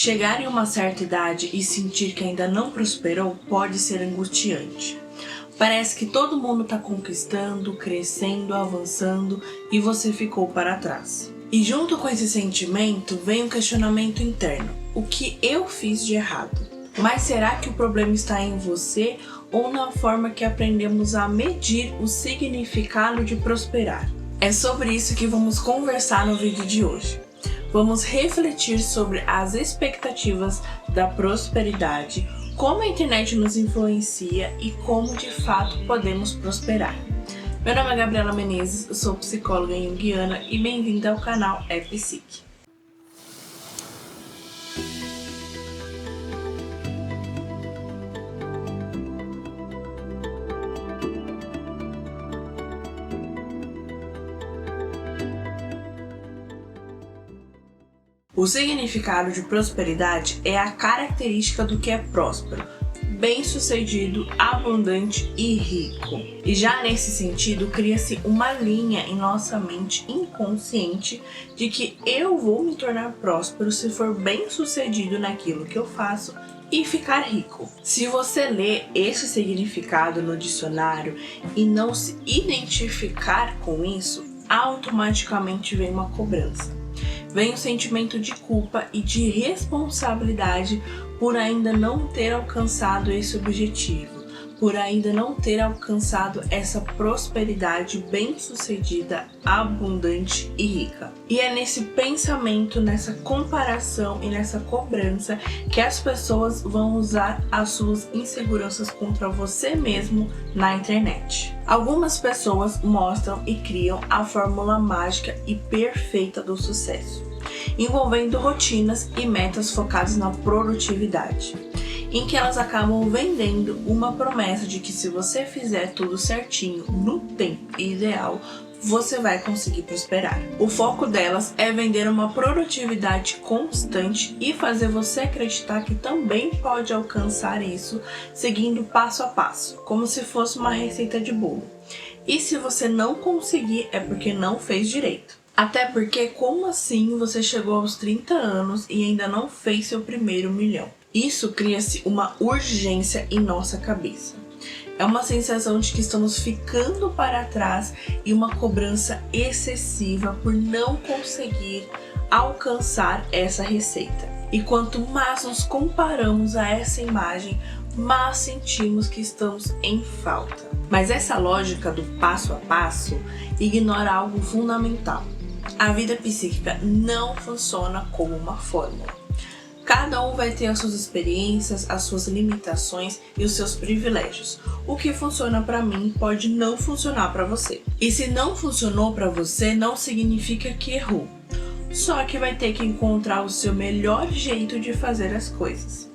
Chegar em uma certa idade e sentir que ainda não prosperou pode ser angustiante. Parece que todo mundo está conquistando, crescendo, avançando e você ficou para trás. E junto com esse sentimento vem um questionamento interno: o que eu fiz de errado? Mas será que o problema está em você ou na forma que aprendemos a medir o significado de prosperar? É sobre isso que vamos conversar no vídeo de hoje. Vamos refletir sobre as expectativas da prosperidade, como a internet nos influencia e como de fato podemos prosperar. Meu nome é Gabriela Menezes, eu sou psicóloga junguiana e bem-vinda ao canal Psique. O significado de prosperidade é a característica do que é próspero, bem-sucedido, abundante e rico. E já nesse sentido, cria-se uma linha em nossa mente inconsciente de que eu vou me tornar próspero se for bem-sucedido naquilo que eu faço e ficar rico. Se você lê esse significado no dicionário e não se identificar com isso, automaticamente vem uma cobrança. Vem o sentimento de culpa e de responsabilidade por ainda não ter alcançado esse objetivo, por ainda não ter alcançado essa prosperidade bem-sucedida, abundante e rica. E é nesse pensamento, nessa comparação e nessa cobrança que as pessoas vão usar as suas inseguranças contra você mesmo na internet. Algumas pessoas mostram e criam a fórmula mágica e perfeita do sucesso, envolvendo rotinas e metas focadas na produtividade, em que elas acabam vendendo uma promessa de que se você fizer tudo certinho no tempo ideal, você vai conseguir prosperar. O foco delas é vender uma produtividade constante e fazer você acreditar que também pode alcançar isso seguindo passo a passo, como se fosse uma receita de bolo. E se você não conseguir, é porque não fez direito. Até porque, como assim você chegou aos 30 anos e ainda não fez seu primeiro milhão? Isso cria-se uma urgência em nossa cabeça. É uma sensação de que estamos ficando para trás e uma cobrança excessiva por não conseguir alcançar essa receita. E quanto mais nos comparamos a essa imagem, mais sentimos que estamos em falta. Mas essa lógica do passo a passo ignora algo fundamental. A vida psíquica não funciona como uma fórmula. Cada um vai ter as suas experiências, as suas limitações e os seus privilégios. O que funciona para mim pode não funcionar para você. E se não funcionou para você, não significa que errou. Só que vai ter que encontrar o seu melhor jeito de fazer as coisas.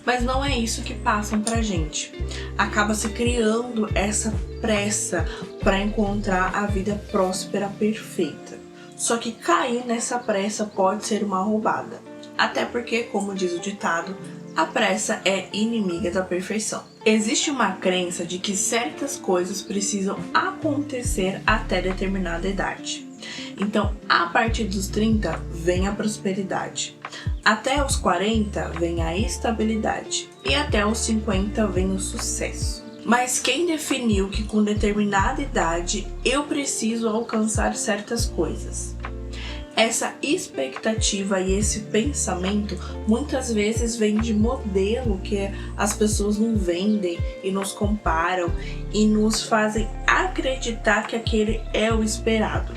Mas não é isso que passam pra gente. Acaba se criando essa pressa para encontrar a vida próspera perfeita. Só que cair nessa pressa pode ser uma roubada. Até porque, como diz o ditado, a pressa é inimiga da perfeição. Existe uma crença de que certas coisas precisam acontecer até determinada idade. Então, a partir dos 30 vem a prosperidade. Até os 40 vem a estabilidade. E até os 50 vem o sucesso. Mas quem definiu que com determinada idade eu preciso alcançar certas coisas? Essa expectativa e esse pensamento muitas vezes vem de modelo que as pessoas não vendem e nos comparam e nos fazem acreditar que aquele é o esperado.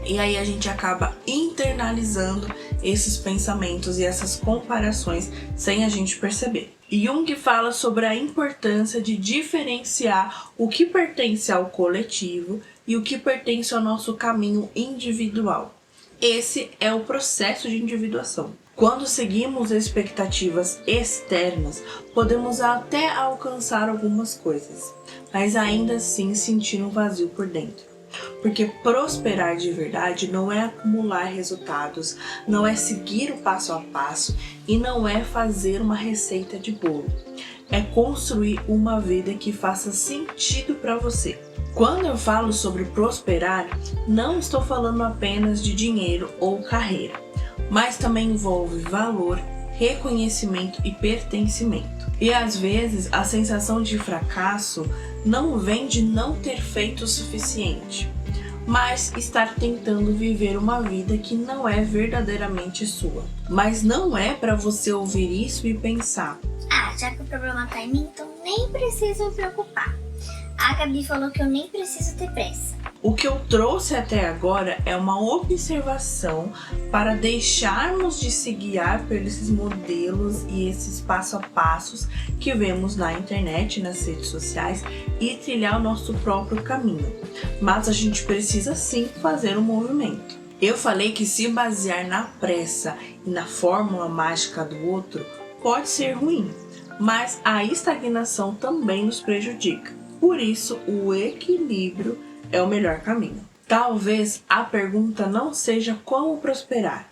E aí a gente acaba internalizando esses pensamentos e essas comparações sem a gente perceber. Jung fala sobre a importância de diferenciar o que pertence ao coletivo e o que pertence ao nosso caminho individual. Esse é o processo de individuação. Quando seguimos expectativas externas, podemos até alcançar algumas coisas, mas ainda assim sentir um vazio por dentro. Porque prosperar de verdade não é acumular resultados, não é seguir o passo a passo e não é fazer uma receita de bolo. É construir uma vida que faça sentido para você. Quando eu falo sobre prosperar, não estou falando apenas de dinheiro ou carreira, mas também envolve valor, reconhecimento e pertencimento. E às vezes a sensação de fracasso não vem de não ter feito o suficiente, mas estar tentando viver uma vida que não é verdadeiramente sua. Mas não é para você ouvir isso e pensar: já que o problema tá em mim, então nem preciso me preocupar. A Gabi falou que eu nem preciso ter pressa. O que eu trouxe até agora é uma observação para deixarmos de se guiar por esses modelos e esses passo a passos que vemos na internet, nas redes sociais, e trilhar o nosso próprio caminho. Mas a gente precisa sim fazer um movimento. Eu falei que se basear na pressa e na fórmula mágica do outro pode ser ruim, mas a estagnação também nos prejudica. Por isso, o equilíbrio é o melhor caminho. Talvez a pergunta não seja como prosperar,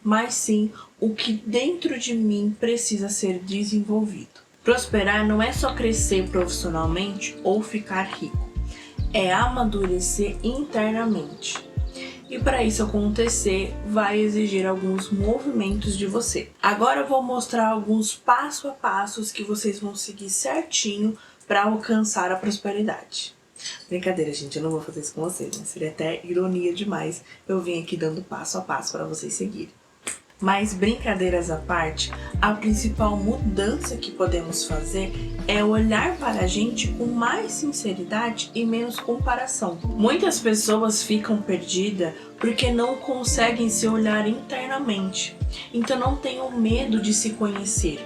mas sim o que dentro de mim precisa ser desenvolvido. Prosperar não é só crescer profissionalmente ou ficar rico, é amadurecer internamente. E para isso acontecer, vai exigir alguns movimentos de você. Agora eu vou mostrar alguns passo a passos que vocês vão seguir certinho para alcançar a prosperidade. Brincadeira, gente, eu não vou fazer isso com vocês, né? Seria até ironia demais eu vim aqui dando passo a passo para vocês seguirem. Mas brincadeiras à parte, a principal mudança que podemos fazer é olhar para a gente com mais sinceridade e menos comparação. Muitas pessoas ficam perdidas porque não conseguem se olhar internamente, então não tenham medo de se conhecer.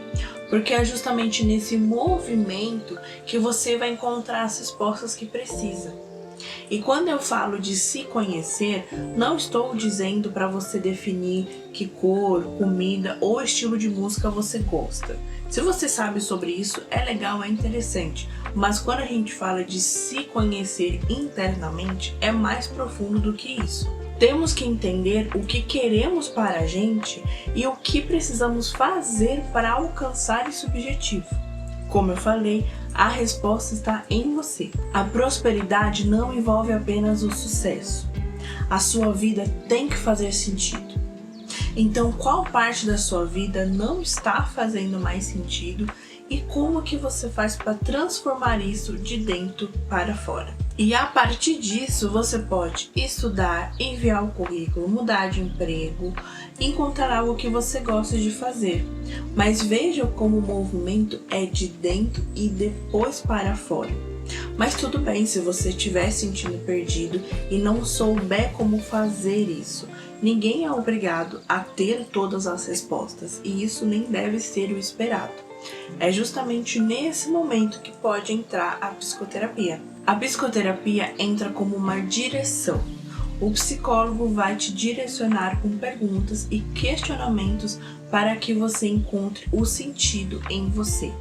Porque é justamente nesse movimento que você vai encontrar as respostas que precisa. E quando eu falo de se conhecer, não estou dizendo para você definir que cor, comida ou estilo de música você gosta. Se você sabe sobre isso, é legal, é interessante. Mas quando a gente fala de se conhecer internamente, é mais profundo do que isso. Temos que entender o que queremos para a gente e o que precisamos fazer para alcançar esse objetivo. Como eu falei, a resposta está em você. A prosperidade não envolve apenas o sucesso. A sua vida tem que fazer sentido. Então, qual parte da sua vida não está fazendo mais sentido e como que você faz para transformar isso de dentro para fora? E a partir disso, você pode estudar, enviar o currículo, mudar de emprego, encontrar algo que você gosta de fazer. Mas veja como o movimento é de dentro e depois para fora. Mas tudo bem se você estiver sentindo perdido e não souber como fazer isso. Ninguém é obrigado a ter todas as respostas e isso nem deve ser o esperado. É justamente nesse momento que pode entrar a psicoterapia. A psicoterapia entra como uma direção. O psicólogo vai te direcionar com perguntas e questionamentos para que você encontre o sentido em você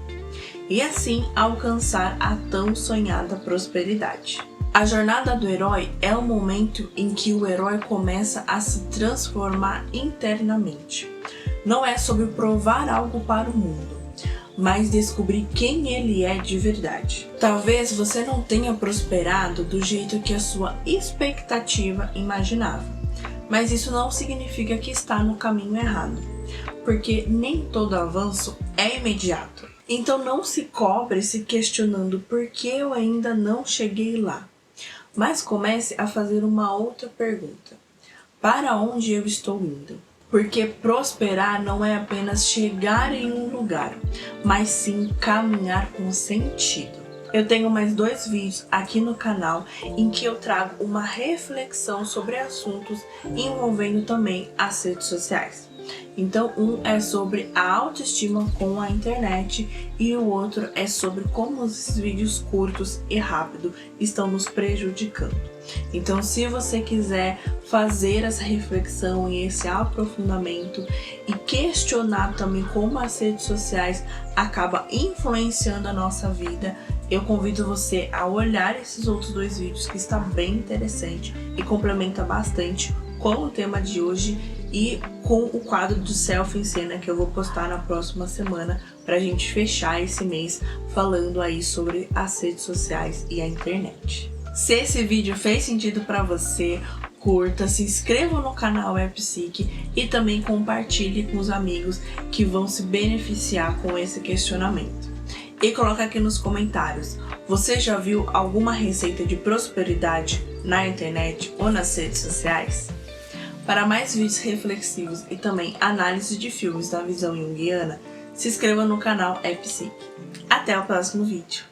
e assim alcançar a tão sonhada prosperidade. A jornada do herói é o momento em que o herói começa a se transformar internamente. Não é sobre provar algo para o mundo, mas descobrir quem ele é de verdade. Talvez você não tenha prosperado do jeito que a sua expectativa imaginava, mas isso não significa que está no caminho errado, porque nem todo avanço é imediato. Então não se cobre se questionando por que eu ainda não cheguei lá, mas comece a fazer uma outra pergunta: para onde eu estou indo? Porque prosperar não é apenas chegar em um lugar, mas sim caminhar com sentido. Eu tenho mais 2 vídeos aqui no canal em que eu trago uma reflexão sobre assuntos envolvendo também as redes sociais. Então, um é sobre a autoestima com a internet e o outro é sobre como esses vídeos curtos e rápidos estão nos prejudicando. Então, se você quiser fazer essa reflexão e esse aprofundamento e questionar também como as redes sociais acabam influenciando a nossa vida, eu convido você a olhar esses outros 2 vídeos que está bem interessante e complementa bastante com o tema de hoje e com o quadro do Selfie em Cena que eu vou postar na próxima semana para a gente fechar esse mês falando aí sobre as redes sociais e a internet. Se esse vídeo fez sentido para você, curta, se inscreva no canal Epsic e também compartilhe com os amigos que vão se beneficiar com esse questionamento. E coloca aqui nos comentários, você já viu alguma receita de prosperidade na internet ou nas redes sociais? Para mais vídeos reflexivos e também análise de filmes da visão junguiana, se inscreva no canal Epsic. Até o próximo vídeo!